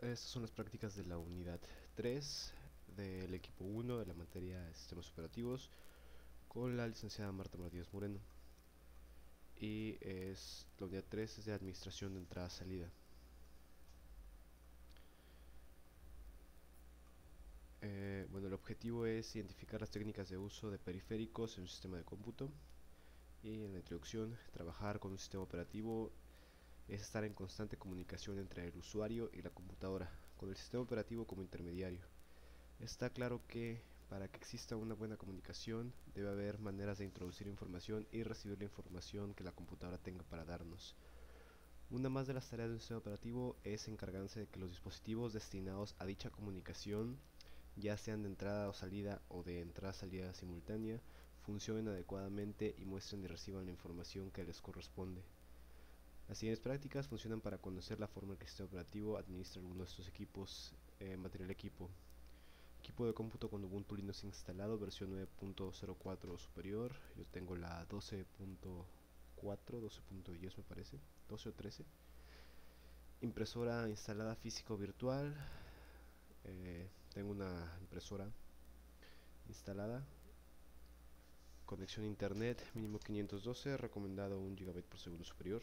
Estas son las prácticas de la unidad 3 del equipo 1 de la materia de sistemas operativos con la licenciada Marta Martínez Moreno. Y la unidad 3 es de administración de entrada-salida. Bueno, el objetivo es identificar las técnicas de uso de periféricos en un sistema de cómputo. Y en la introducción, trabajar con un sistema operativo es estar en constante comunicación entre el usuario y la computadora, con el sistema operativo como intermediario. Está claro que para que exista una buena comunicación debe haber maneras de introducir información y recibir la información que la computadora tenga para darnos. Una más de las tareas de un sistema operativo es encargarse de que los dispositivos destinados a dicha comunicación, ya sean de entrada o salida o de entrada-salida simultánea, funcionen adecuadamente y muestren y reciban la información que les corresponde. Las siguientes prácticas funcionan para conocer la forma en que el sistema operativo administra algunos de estos equipos. Material equipo. Equipo de cómputo con Ubuntu Linux instalado, versión 9.04 o superior. Yo tengo la 12.4, 12.10 me parece, 12 o 13. Impresora instalada física o virtual. Tengo una impresora instalada. Conexión a internet mínimo 512, recomendado 1 GB por segundo superior.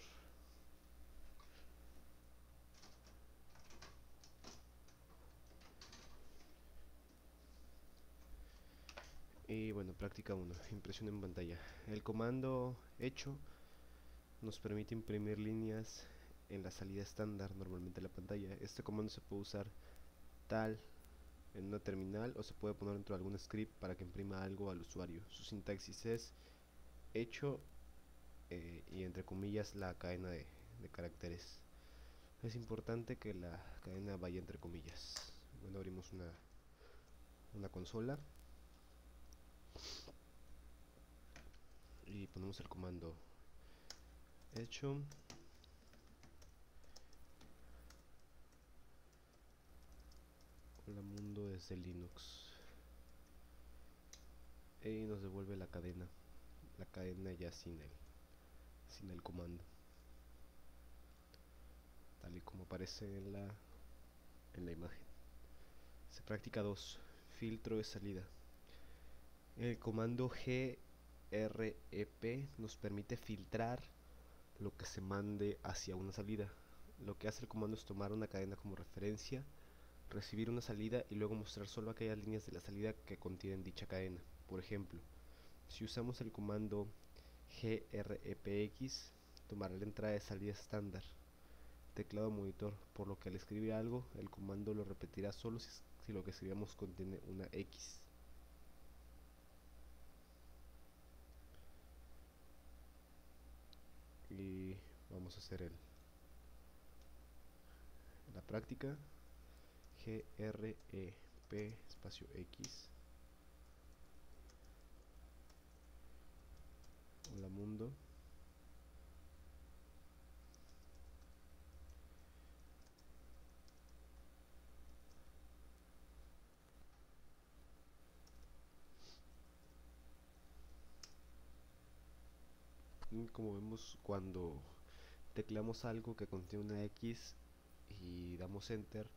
Y bueno, práctica 1, impresión en pantalla. El comando hecho nos permite imprimir líneas en la salida estándar normalmente de la pantalla. Este comando se puede usar tal en una terminal o se puede poner dentro de algún script para que imprima algo al usuario. Su sintaxis es hecho y entre comillas la cadena de caracteres. Es importante que la cadena vaya entre comillas. Bueno, abrimos una consola y ponemos el comando hecho. Hola mundo desde Linux. Y nos devuelve la cadena ya sin el comando, tal y como aparece en la imagen. Se practica 2, filtro de salida. El comando grep nos permite filtrar lo que se mande hacia una salida. Lo que hace el comando es tomar una cadena como referencia, recibir una salida y luego mostrar solo aquellas líneas de la salida que contienen dicha cadena. Por ejemplo, si usamos el comando grepx, tomará la entrada de salida estándar, teclado monitor, por lo que al escribir algo, el comando lo repetirá solo si lo que escribamos contiene una X. Y vamos a hacer la práctica. grep espacio X. Hola mundo. Y como vemos, cuando tecleamos algo que contiene una X y damos enter,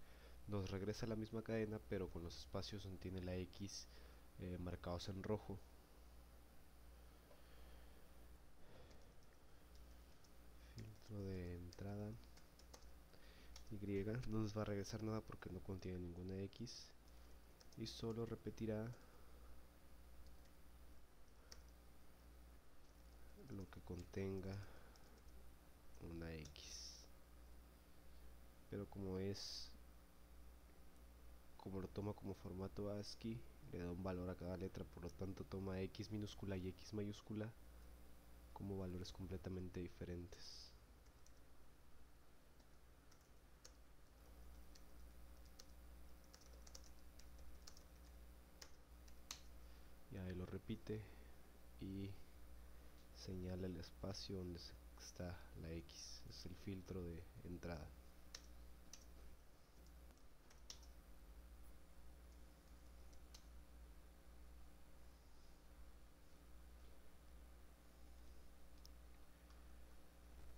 nos regresa a la misma cadena pero con los espacios donde tiene la X marcados en rojo. Filtro de entrada Y no nos va a regresar nada porque no contiene ninguna X y solo repetirá lo que contenga una X, pero como lo toma como formato ASCII, le da un valor a cada letra, por lo tanto toma X minúscula y X mayúscula como valores completamente diferentes. Y ahí lo repite y señala el espacio donde está la X, es el filtro de entrada.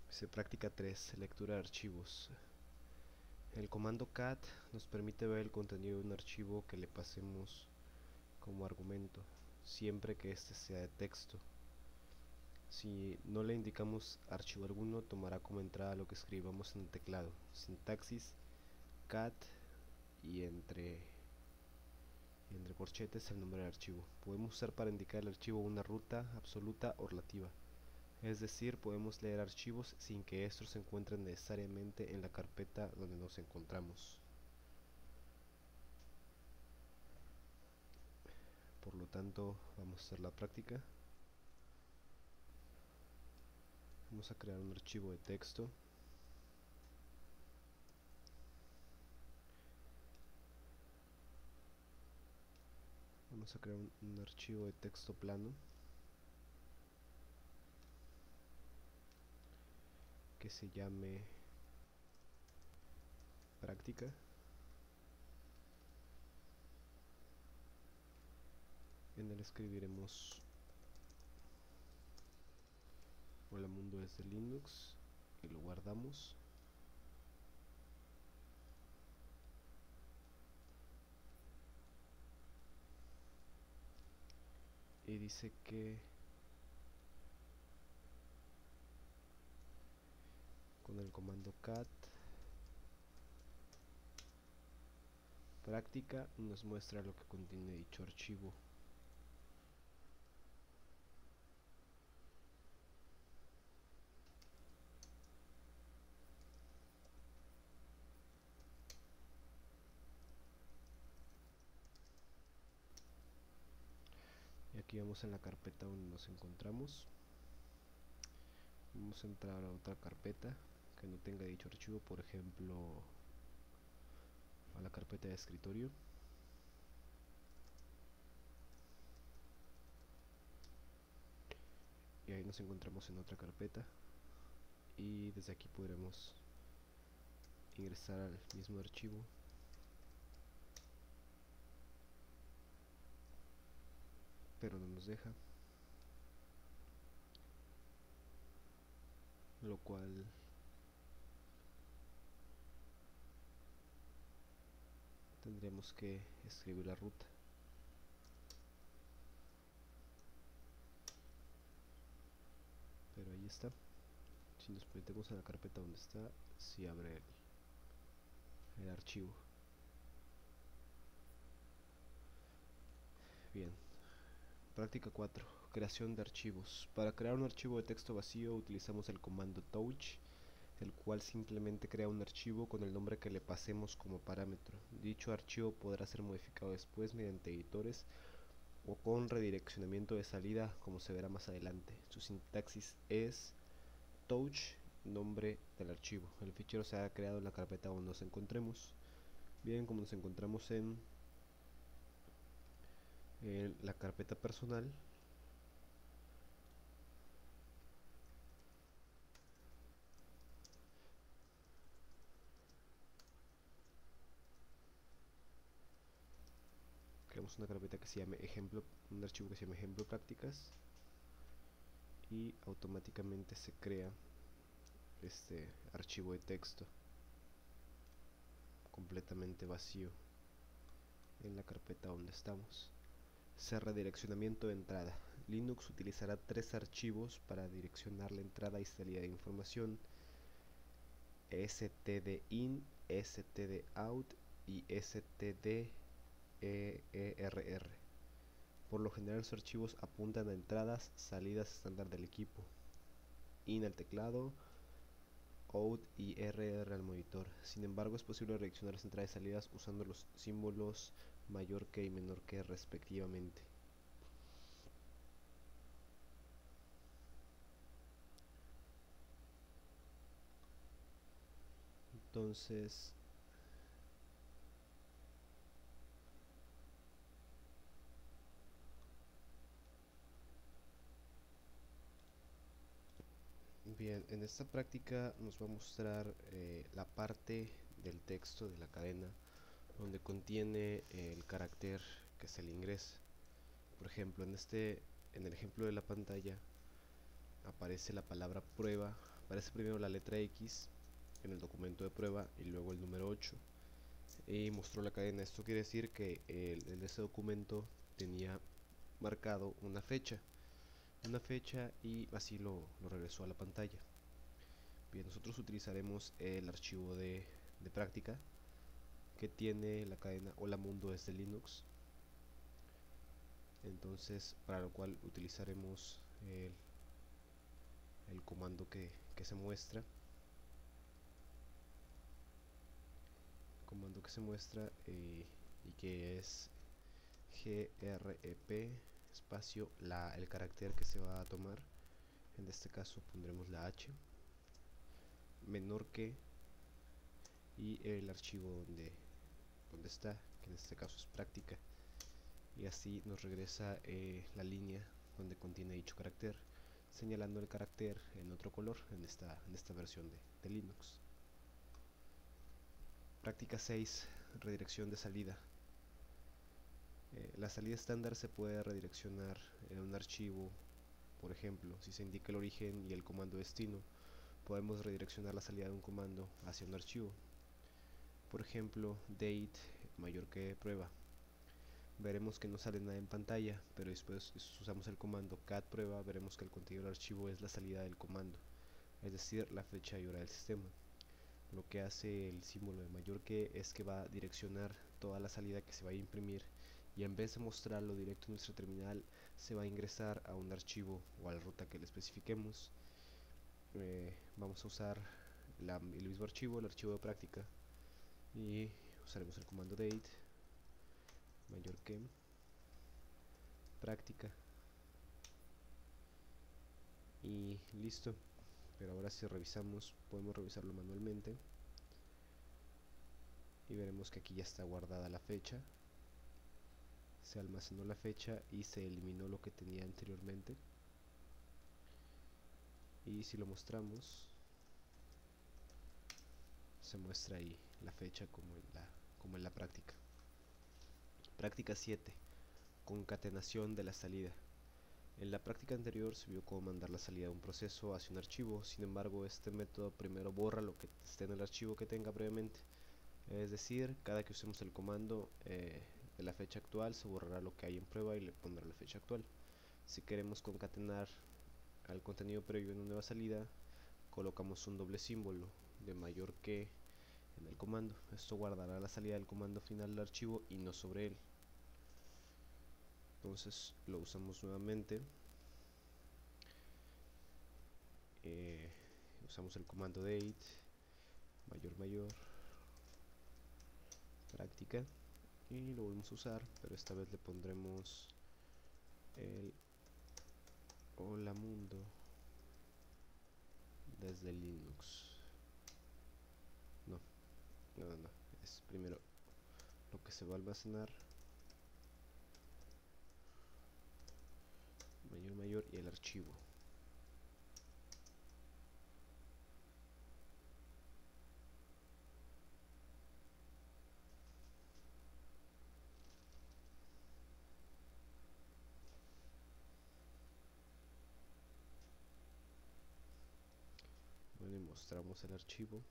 Se práctica 3, lectura de archivos. El comando cat nos permite ver el contenido de un archivo que le pasemos como argumento, siempre que este sea de texto. Si no le indicamos archivo alguno, tomará como entrada lo que escribamos en el teclado. Sintaxis cat y entre corchetes el nombre del archivo. Podemos usar para indicar el archivo una ruta absoluta o relativa. Es decir, podemos leer archivos sin que estos se encuentren necesariamente en la carpeta donde nos encontramos. Por lo tanto, vamos a hacer la práctica. Vamos a crear un archivo de texto. Vamos a crear un archivo de texto plano que se llame práctica. En él escribiremos hola mundo desde Linux y lo guardamos. Y dice que con el comando cat práctica nos muestra lo que contiene dicho archivo. Y aquí vamos en la carpeta donde nos encontramos. Vamos a entrar a otra carpeta que no tenga dicho archivo, por ejemplo a la carpeta de escritorio. Y ahí nos encontramos en otra carpeta y desde aquí podremos ingresar al mismo archivo, pero no nos deja, lo cual tendríamos que escribir la ruta. Pero ahí está. Si nos metemos a la carpeta donde está, si abre el archivo. Bien. Práctica 4. Creación de archivos. Para crear un archivo de texto vacío utilizamos el comando touch, el cual simplemente crea un archivo con el nombre que le pasemos como parámetro. Dicho archivo podrá ser modificado después mediante editores o con redireccionamiento de salida, como se verá más adelante. Su sintaxis es touch, nombre del archivo. El fichero se ha creado en la carpeta donde nos encontremos. Bien, como nos encontramos en la carpeta personal, creamos una carpeta que se llame ejemplo, un archivo que se llame ejemplo prácticas, y automáticamente se crea este archivo de texto completamente vacío en la carpeta donde estamos. C. Redireccionamiento de entrada. Linux utilizará tres archivos para direccionar la entrada y salida de información: stdin, stdout y stderr. Por lo general los archivos apuntan a entradas, salidas estándar del equipo: in al teclado, out y rr al monitor. Sin embargo, es posible redireccionar las entradas y salidas usando los símbolos mayor que y menor que respectivamente. Entonces, bien, en esta práctica nos va a mostrar la parte del texto de la cadena donde contiene el carácter que se le ingresa. Por ejemplo, en el ejemplo de la pantalla aparece la palabra prueba, aparece primero la letra X en el documento de prueba y luego el número 8 y mostró la cadena. Esto quiere decir que en ese documento tenía marcado una fecha y así lo regresó a la pantalla. Bien, nosotros utilizaremos el archivo de práctica que tiene la cadena Hola Mundo desde Linux. Entonces, para lo cual utilizaremos el comando que se muestra. Comando que se muestra y que es grep espacio el carácter que se va a tomar. En este caso pondremos la h menor que y el archivo donde está, que en este caso es práctica, y así nos regresa la línea donde contiene dicho carácter, señalando el carácter en otro color en esta versión de Linux. Práctica 6, redirección de salida. La salida estándar se puede redireccionar en un archivo. Por ejemplo, si se indica el origen y el comando destino, podemos redireccionar la salida de un comando hacia un archivo. Por ejemplo, date mayor que prueba. Veremos que no sale nada en pantalla, pero después si usamos el comando cat prueba, veremos que el contenido del archivo es la salida del comando, es decir, la fecha y hora del sistema. Lo que hace el símbolo de mayor que es que va a direccionar toda la salida que se va a imprimir, y en vez de mostrarlo directo en nuestra terminal, se va a ingresar a un archivo o a la ruta que le especifiquemos. Vamos a usar el mismo archivo, el archivo de práctica, y usaremos el comando date mayor que práctica y listo. Pero ahora si revisamos, podemos revisarlo manualmente y veremos que aquí ya está guardada la fecha, se almacenó la fecha y se eliminó lo que tenía anteriormente. Y si lo mostramos, se muestra ahí la fecha como en la práctica. Práctica 7, concatenación de la salida. En la práctica anterior se vio cómo mandar la salida de un proceso hacia un archivo. Sin embargo, este método primero borra lo que esté en el archivo que tenga previamente. Es decir, cada que usemos el comando de la fecha actual, se borrará lo que hay en prueba y le pondrá la fecha actual. Si queremos concatenar al contenido previo en una nueva salida, colocamos un doble símbolo de mayor que en el comando. Esto guardará la salida del comando final del archivo y no sobre él. Entonces lo usamos nuevamente. Usamos el comando date mayor práctica y lo volvemos a usar, pero esta vez le pondremos el Hola Mundo desde Linux. No, es primero lo que se va a almacenar, mayor y el archivo. Bueno, y mostramos el archivo.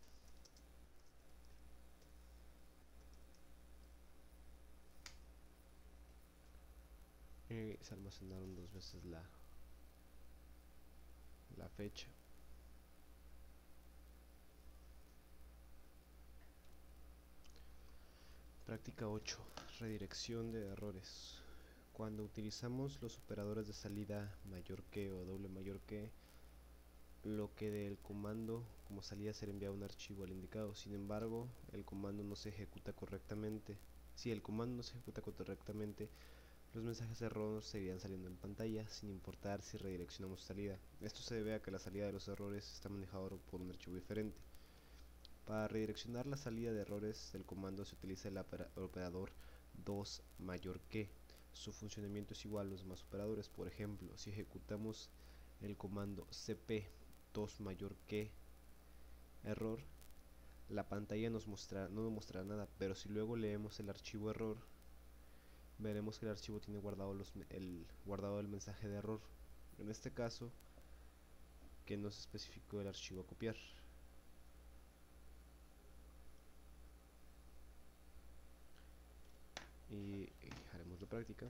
Se almacenaron dos veces la fecha. Práctica 8, redirección de errores. Cuando utilizamos los operadores de salida mayor que o doble mayor que, lo que del comando como salida será enviado a un archivo al indicado. Sin embargo, el comando no se ejecuta correctamente. Si el comando no se ejecuta correctamente, los mensajes de error seguirían saliendo en pantalla sin importar si redireccionamos salida. Esto se debe a que la salida de los errores está manejada por un archivo diferente. Para redireccionar la salida de errores del comando se utiliza el operador 2 mayor que. Su funcionamiento es igual a los demás operadores. Por ejemplo, si ejecutamos el comando cp 2 mayor que error, la pantalla no nos mostrará nada, pero si luego leemos el archivo error, veremos que el archivo tiene guardado el mensaje de error, en este caso que no se especificó el archivo a copiar. práctica.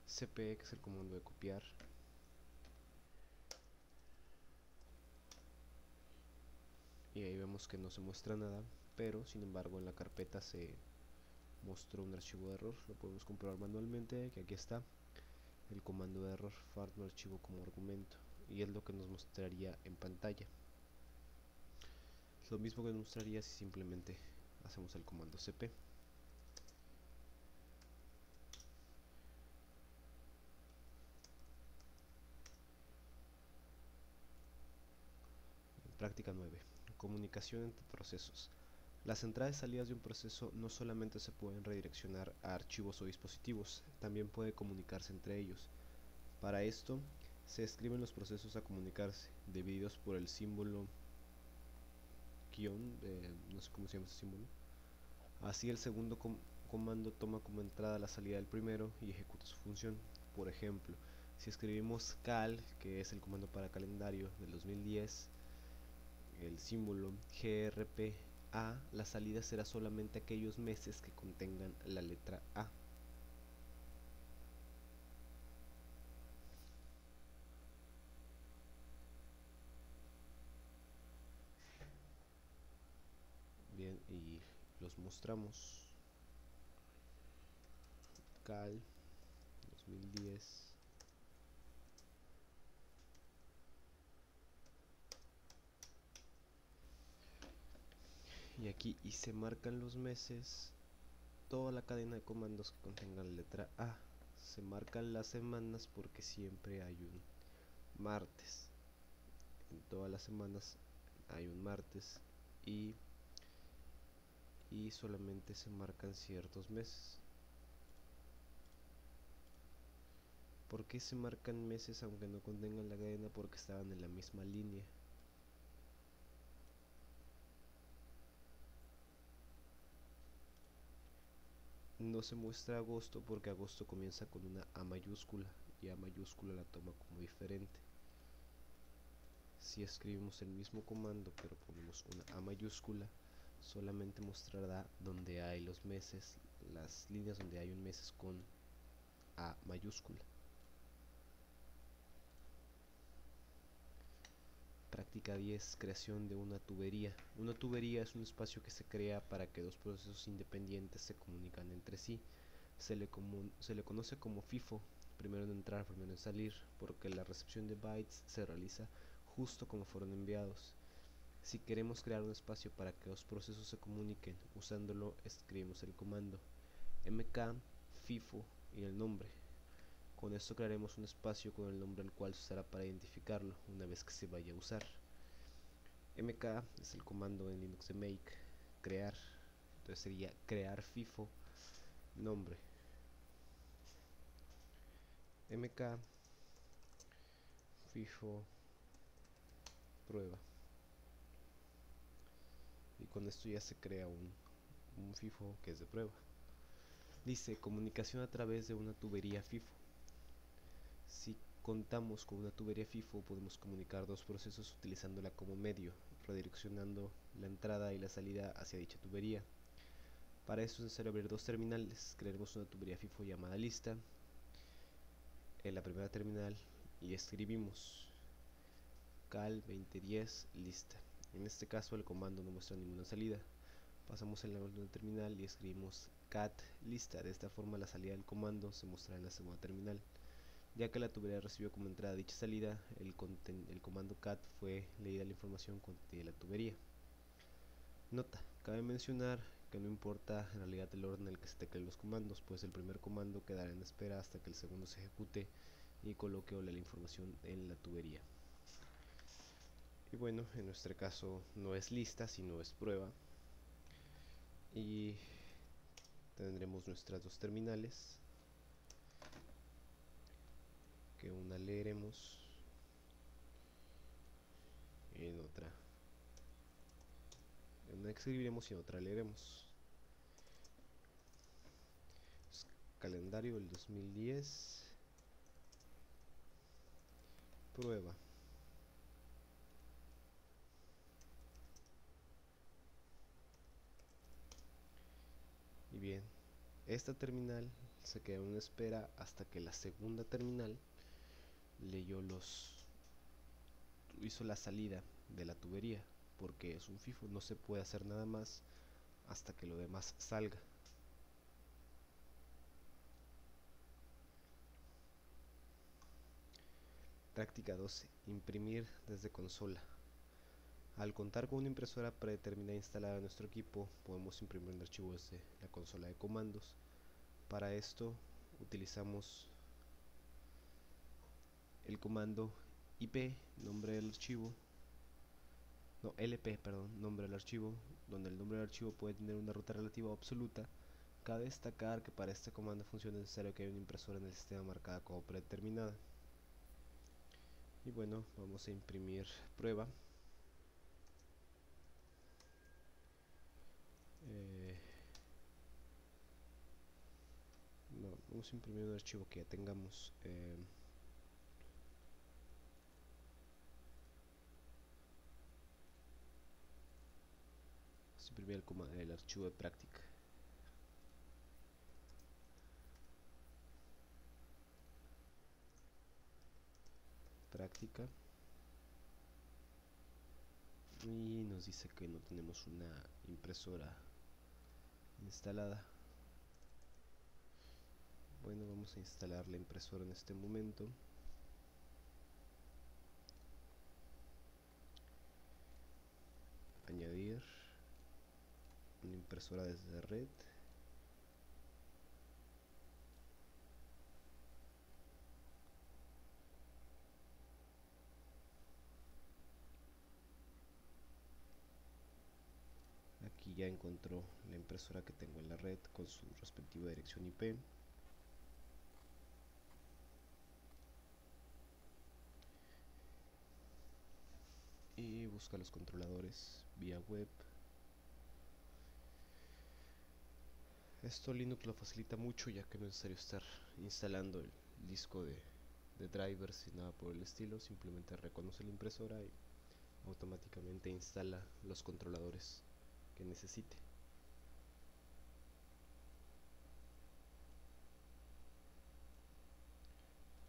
cp, que es el comando de copiar. Y ahí vemos que no se muestra nada, pero sin embargo en la carpeta se mostró un archivo de error. Lo podemos comprobar manualmente, que aquí está el comando de error, fart no archivo como argumento, y es lo que nos mostraría en pantalla. Es lo mismo que nos mostraría si simplemente hacemos el comando cp. Práctica 9. Comunicación entre procesos. Las entradas y salidas de un proceso no solamente se pueden redireccionar a archivos o dispositivos, también puede comunicarse entre ellos. Para esto, se escriben los procesos a comunicarse, divididos por el símbolo guión, no sé cómo se llama ese símbolo. Así el segundo comando toma como entrada la salida del primero y ejecuta su función. Por ejemplo, si escribimos cal, que es el comando para calendario del 2010, el símbolo grpa, la salida será solamente aquellos meses que contengan la letra A. Bien, y los mostramos. Cal 2010. Y aquí y se marcan los meses, toda la cadena de comandos que contengan la letra A. Se marcan las semanas porque siempre hay un martes. En todas las semanas hay un martes y solamente se marcan ciertos meses. ¿Por qué se marcan meses aunque no contengan la cadena? Porque estaban en la misma línea. No se muestra agosto porque agosto comienza con una A mayúscula y A mayúscula la toma como diferente. Si escribimos el mismo comando pero ponemos una A mayúscula, solamente mostrará donde hay los meses, las líneas donde hay un mes con A mayúscula. Práctica 10. Creación de una tubería. Una tubería es un espacio que se crea para que dos procesos independientes se comunican entre sí. Se le conoce como FIFO, primero en entrar, primero en salir, porque la recepción de bytes se realiza justo como fueron enviados. Si queremos crear un espacio para que dos procesos se comuniquen, usándolo escribimos el comando mk FIFO y el nombre. Con esto crearemos un espacio con el nombre al cual se usará para identificarlo una vez que se vaya a usar. mk es el comando en Linux de make, crear, entonces sería crear FIFO nombre. mk FIFO prueba. Y con esto ya se crea un FIFO que es de prueba. Dice comunicación a través de una tubería FIFO. Si contamos con una tubería FIFO, podemos comunicar dos procesos utilizándola como medio, redireccionando la entrada y la salida hacia dicha tubería. Para esto es necesario abrir dos terminales. Crearemos una tubería FIFO llamada lista en la primera terminal y escribimos cal 2010 lista. En este caso el comando no muestra ninguna salida. Pasamos en la segunda terminal y escribimos cat lista. De esta forma la salida del comando se mostrará en la segunda terminal. Ya que la tubería recibió como entrada dicha salida, el comando cat fue leída la información contenida de la tubería. Nota, cabe mencionar que no importa en realidad el orden en el que se tecleen los comandos, pues el primer comando quedará en espera hasta que el segundo se ejecute y coloque la información en la tubería. Y bueno, en nuestro caso no es lista, sino es prueba. Y tendremos nuestras dos terminales, que una leeremos, en otra una escribiremos y en otra leeremos. Calendario del 2010 prueba. Y bien, Esta terminal se quedó en espera hasta que la segunda terminal hizo la salida de la tubería, porque es un FIFO, no se puede hacer nada más hasta que lo demás salga. Práctica 12. Imprimir desde consola. Al contar con una impresora predeterminada instalada en nuestro equipo, podemos imprimir un archivo desde la consola de comandos. Para esto utilizamos el comando IP, nombre del archivo, no, LP, perdón, nombre del archivo, donde el nombre del archivo puede tener una ruta relativa o absoluta. Cabe destacar que para este comando funciona es necesario que haya una impresora en el sistema marcada como predeterminada. Y bueno, vamos a imprimir prueba. No, vamos a imprimir un archivo que ya tengamos. Vamos a imprimir el archivo de práctica. Práctica. Y nos dice que no tenemos una impresora instalada. Bueno, vamos a instalar la impresora en este momento. Añadir una impresora desde red. Aquí ya encontró la impresora que tengo en la red con su respectiva dirección IP. Y busca los controladores vía web. Esto Linux lo facilita mucho, ya que no es necesario estar instalando el disco de drivers y nada por el estilo. Simplemente reconoce la impresora y automáticamente instala los controladores que necesite.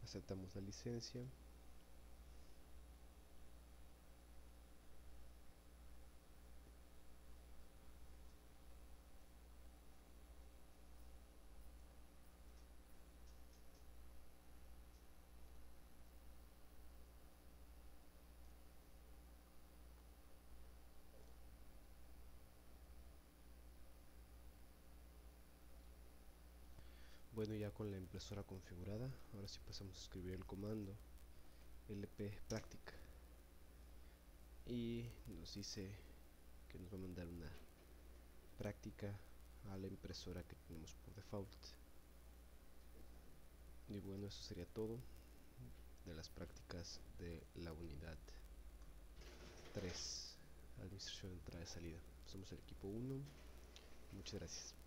Aceptamos la licencia. Bueno, ya con la impresora configurada, ahora sí pasamos a escribir el comando lp práctica y nos dice que nos va a mandar una práctica a la impresora que tenemos por default. Y bueno, eso sería todo de las prácticas de la unidad 3, administración de entrada y salida. Somos el equipo 1. Muchas gracias.